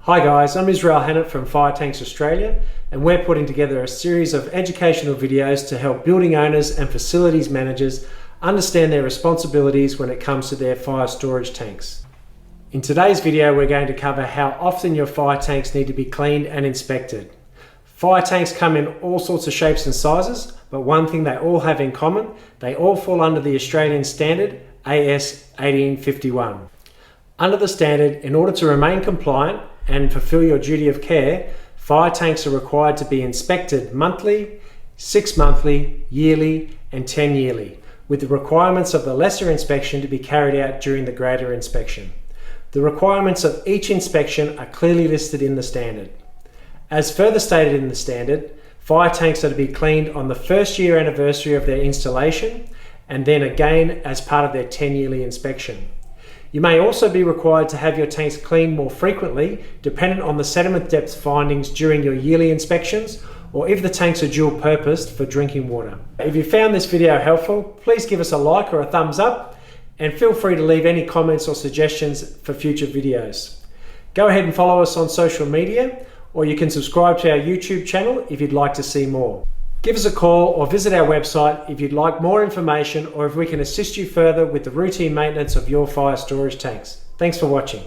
Hi guys, I'm Israel Hannett from Fire Tanks Australia, and we're putting together a series of educational videos to help building owners and facilities managers understand their responsibilities when it comes to their fire storage tanks. In today's video, we're going to cover how often your fire tanks need to be cleaned and inspected. Fire tanks come in all sorts of shapes and sizes, but one thing they all have in common, they all fall under the Australian standard AS 1851. Under the standard, in order to remain compliant and fulfill your duty of care, fire tanks are required to be inspected monthly, 6 monthly, yearly and 10 yearly, with the requirements of the lesser inspection to be carried out during the greater inspection. The requirements of each inspection are clearly listed in the standard. As further stated in the standard, fire tanks are to be cleaned on the first year anniversary of their installation and then again as part of their 10-yearly inspection. You may also be required to have your tanks cleaned more frequently, dependent on the sediment depth findings during your yearly inspections, or if the tanks are dual purposed for drinking water. If you found this video helpful, please give us a like or a thumbs up, and feel free to leave any comments or suggestions for future videos. Go ahead and follow us on social media, or you can subscribe to our YouTube channel if you'd like to see more. Give us a call or visit our website if you'd like more information or if we can assist you further with the routine maintenance of your fire storage tanks. Thanks for watching.